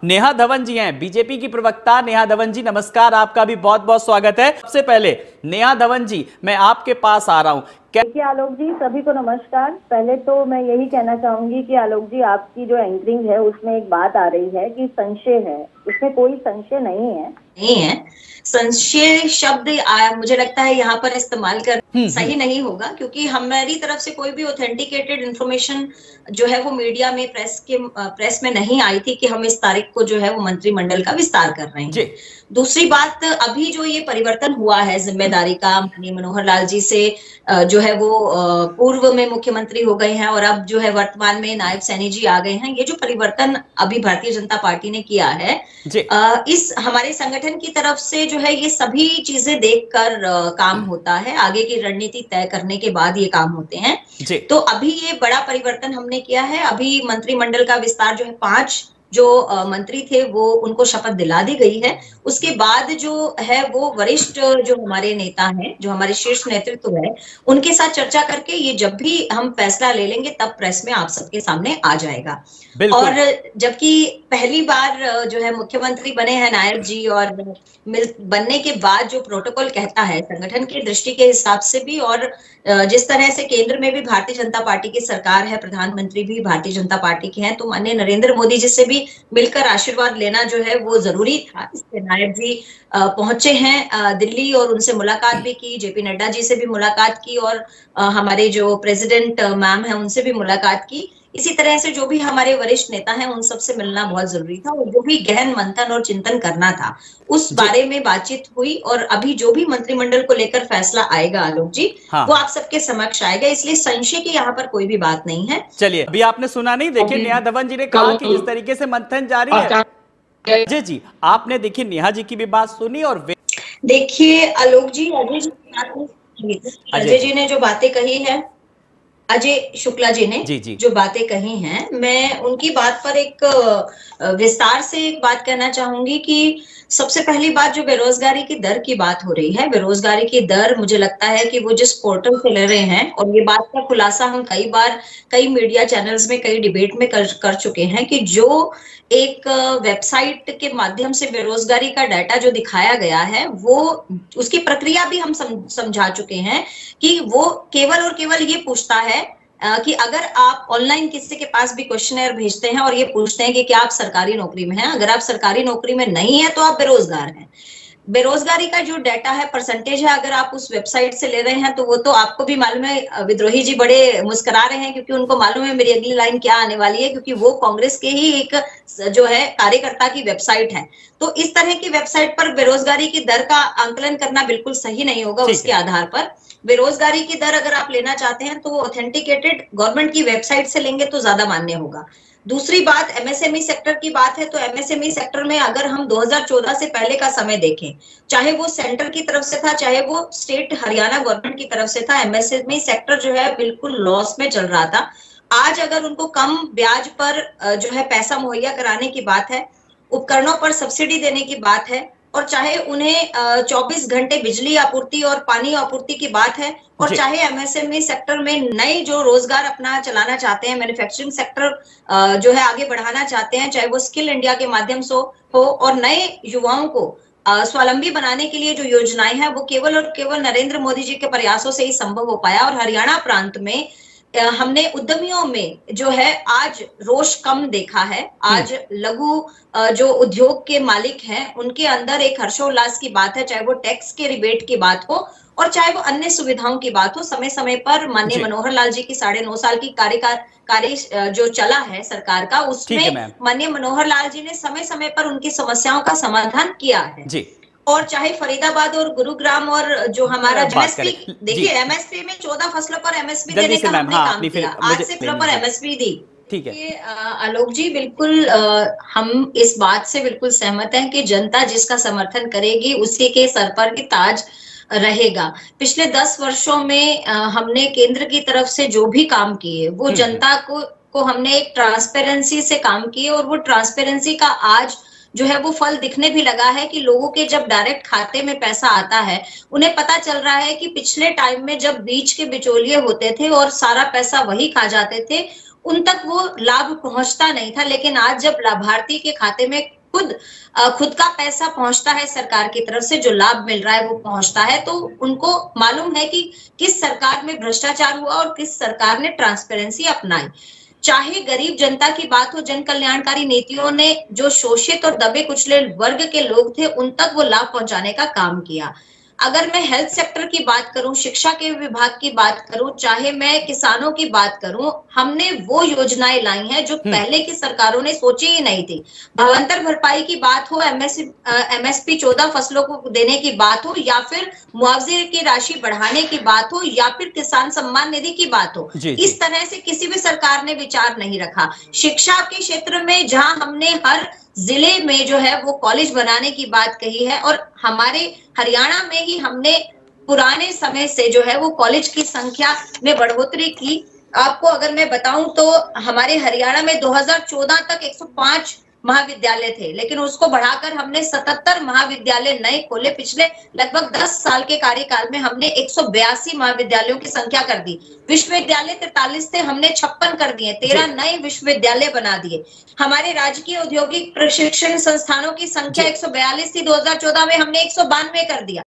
नेहा धवन जी हैं, बीजेपी की प्रवक्ता। नेहा धवन जी नमस्कार, आपका भी बहुत बहुत स्वागत है। सबसे पहले नेहा धवन जी, मैं आपके पास आ रहा हूं। देखिए आलोक जी, सभी को नमस्कार। पहले तो मैं यही कहना चाहूंगी कि आलोक जी, आपकी जो एंकरिंग है उसमें एक बात आ रही है कि संशय है। इसमें कोई संशय नहीं है। संशय शब्द मुझे लगता है यहाँ पर इस्तेमाल कर सही नहीं होगा, क्योंकि हमारी तरफ से कोई भी ऑथेंटिकेटेड इंफॉर्मेशन जो है वो मीडिया में प्रेस में नहीं आई थी कि हम इस तारीख को जो है वो मंत्रिमंडल का विस्तार कर रहे हैं। दूसरी बात, अभी जो ये परिवर्तन हुआ है जिम्मेदारी का, माननीय मनोहर लाल जी से जो है वो पूर्व में मुख्यमंत्री हो गए हैं और अब जो है वर्तमान में नायब सैनी जी आ गए हैं। ये जो परिवर्तन अभी भारतीय जनता पार्टी ने किया है, इस हमारे संगठन की तरफ से जो है ये सभी चीजें देखकर काम होता है। आगे की रणनीति तय करने के बाद ये काम होते हैं। तो अभी ये बड़ा परिवर्तन हमने किया है। अभी मंत्रिमंडल का विस्तार जो है 5 जो मंत्री थे वो उनको शपथ दिला दी गई है। उसके बाद जो है वो वरिष्ठ जो हमारे नेता हैं, जो हमारे शीर्ष नेतृत्व है, उनके साथ चर्चा करके ये जब भी हम फैसला ले लेंगे तब प्रेस में आप सबके सामने आ जाएगा। और जबकि पहली बार जो है मुख्यमंत्री बने हैं नायब जी, और बनने के बाद जो प्रोटोकॉल कहता है संगठन की दृष्टि के हिसाब से भी, और जिस तरह से केंद्र में भी भारतीय जनता पार्टी की सरकार है, प्रधानमंत्री भी भारतीय जनता पार्टी के हैं, तो माननीय नरेंद्र मोदी जी से भी मिलकर आशीर्वाद लेना जो है वो जरूरी था। इसलिए नायब जी पहुंचे हैं दिल्ली और उनसे मुलाकात भी की, जेपी नड्डा जी से भी मुलाकात की, और हमारे जो प्रेसिडेंट मैम है उनसे भी मुलाकात की। इसी तरह से जो भी हमारे वरिष्ठ नेता हैं उन सबसे मिलना बहुत जरूरी था, और जो भी गहन मंथन और चिंतन करना था उस बारे में बातचीत हुई। और अभी जो भी मंत्रिमंडल को लेकर फैसला आएगा आलोक जी, वो आप सबके समक्ष आएगा, इसलिए संशय की यहाँ पर कोई भी बात नहीं है। चलिए, अभी आपने सुना नहीं, देखिए नेहा धवन जी ने कहा कि जिस तरीके से मंथन जारी है। जी, आपने देखिए नेहा जी की भी बात सुनी। और देखिए आलोक जी, अजय जी ने जो बातें कही है, अजय शुक्ला जी ने जो बातें कही हैं, मैं उनकी बात पर एक विस्तार से एक बात कहना चाहूंगी कि सबसे पहली बात, जो बेरोजगारी की दर की बात हो रही है, बेरोजगारी की दर मुझे लगता है कि वो जिस पोर्टल से ले रहे हैं, और ये बात का खुलासा हम कई बार कई मीडिया चैनल्स में कई डिबेट में कर चुके हैं कि जो एक वेबसाइट के माध्यम से बेरोजगारी का डाटा जो दिखाया गया है, वो उसकी प्रक्रिया भी हम समझा चुके हैं कि वो केवल और केवल ये पूछता है कि अगर आप ऑनलाइन किसी के पास भी क्वेश्चनर भेजते हैं और ये पूछते हैं कि क्या आप सरकारी नौकरी में हैं, अगर आप सरकारी नौकरी में नहीं है तो आप बेरोजगार हैं। बेरोजगारी का जो डाटा है, परसेंटेज है, अगर आप उस वेबसाइट से ले रहे हैं तो वो तो आपको भी मालूम है। विद्रोही जी बड़े मुस्कुरा रहे हैं क्योंकि उनको मालूम है मेरी अगली लाइन क्या आने वाली है, क्योंकि वो कांग्रेस के ही एक जो है कार्यकर्ता की वेबसाइट है। तो इस तरह की वेबसाइट पर बेरोजगारी की दर का आंकलन करना बिल्कुल सही नहीं होगा। उसके आधार पर बेरोजगारी की दर अगर आप लेना चाहते हैं तो वो ऑथेंटिकेटेड गवर्नमेंट की वेबसाइट से लेंगे तो ज्यादा मान्य होगा। दूसरी बात, एमएसएमई सेक्टर की बात है, तो एमएसएमई सेक्टर में अगर हम 2014 से पहले का समय देखें, चाहे वो सेंटर की तरफ से था, चाहे वो स्टेट हरियाणा गवर्नमेंट की तरफ से था, एमएसएमई सेक्टर जो है बिल्कुल लॉस में चल रहा था। आज अगर उनको कम ब्याज पर जो है पैसा मुहैया कराने की बात है, उपकरणों पर सब्सिडी देने की बात है, और चाहे उन्हें 24 घंटे बिजली आपूर्ति और पानी आपूर्ति की बात है, और चाहे एमएसएमई सेक्टर में नए जो रोजगार अपना चलाना चाहते हैं, मैन्युफैक्चरिंग सेक्टर जो है आगे बढ़ाना चाहते हैं, चाहे वो स्किल इंडिया के माध्यम से हो, और नए युवाओं को स्वावलंबी बनाने के लिए जो योजनाएं हैं वो केवल और केवल नरेंद्र मोदी जी के प्रयासों से ही संभव हो पाया। और हरियाणा प्रांत में हमने उद्यमियों में जो है आज रोष कम देखा है। आज लघु जो उद्योग के मालिक हैं उनके अंदर एक हर्षोल्लास की बात है, चाहे वो टैक्स के रिबेट की बात हो और चाहे वो अन्य सुविधाओं की बात हो। समय समय पर माननीय मनोहर लाल जी की 9.5 साल की कार्य जो चला है सरकार का, उसमें माननीय मनोहर लाल जी ने समय समय पर उनकी समस्याओं का समाधान किया है। और चाहे फरीदाबाद और गुरुग्राम और जो हमारा एमएसपी, देखिए एमएसपी में 14 फसलों पर एमएसपी देने का हमने काम किया, आज से प्रॉपर एमएसपी दी। ठीक है आलोक जी, बिल्कुल हम इस बात से बिल्कुल सहमत हैं कि जनता जिसका समर्थन करेगी उसी के सर पर ही ताज रहेगा। पिछले 10 वर्षों में हमने केंद्र की तरफ से जो भी काम किए वो जनता को हमने एक ट्रांसपेरेंसी से काम किए, और वो ट्रांसपेरेंसी का आज जो है वो फल दिखने भी लगा है कि लोगों के जब डायरेक्ट खाते में पैसा आता है, उन्हें पता चल रहा है कि पिछले टाइम में जब बीच के बिचौलिए होते थे और सारा पैसा वही खा जाते थे, उन तक वो लाभ पहुंचता नहीं था। लेकिन आज जब लाभार्थी के खाते में खुद का पैसा पहुंचता है, सरकार की तरफ से जो लाभ मिल रहा है वो पहुंचता है, तो उनको मालूम है कि किस सरकार में भ्रष्टाचार हुआ और किस सरकार ने ट्रांसपेरेंसी अपनाई। चाहे गरीब जनता की बात हो, जन कल्याणकारी नीतियों ने जो शोषित और दबे कुचले वर्ग के लोग थे उन तक वो लाभ पहुंचाने का काम किया। अगर मैं हेल्थ सेक्टर की बात करूं, शिक्षा के विभाग की बात करूं, चाहे मैं किसानों की बात करूं, हमने वो योजनाएं लाई हैं जो पहले की सरकारों ने सोची ही नहीं थी। भावांतर भरपाई की बात हो, एमएसपी 14 फसलों को देने की बात हो, या फिर मुआवजे की राशि बढ़ाने की बात हो, या फिर किसान सम्मान निधि की बात हो, इस तरह से किसी भी सरकार ने विचार नहीं रखा। शिक्षा के क्षेत्र में जहां हमने हर जिले में जो है वो कॉलेज बनाने की बात कही है, और हमारे हरियाणा में ही हमने पुराने समय से जो है वो कॉलेज की संख्या में बढ़ोतरी की। आपको अगर मैं बताऊं तो हमारे हरियाणा में 2014 तक 105 महाविद्यालय थे, लेकिन उसको बढ़ाकर हमने 77 महाविद्यालय नए खोले। पिछले लगभग 10 साल के कार्यकाल में हमने 182 महाविद्यालयों की संख्या कर दी। विश्वविद्यालय 43 थे, हमने 56 कर दिए, 13 नए विश्वविद्यालय बना दिए। हमारे राजकीय औद्योगिक प्रशिक्षण संस्थानों की संख्या 142 थी 2014 में, हमने 192 कर दिया।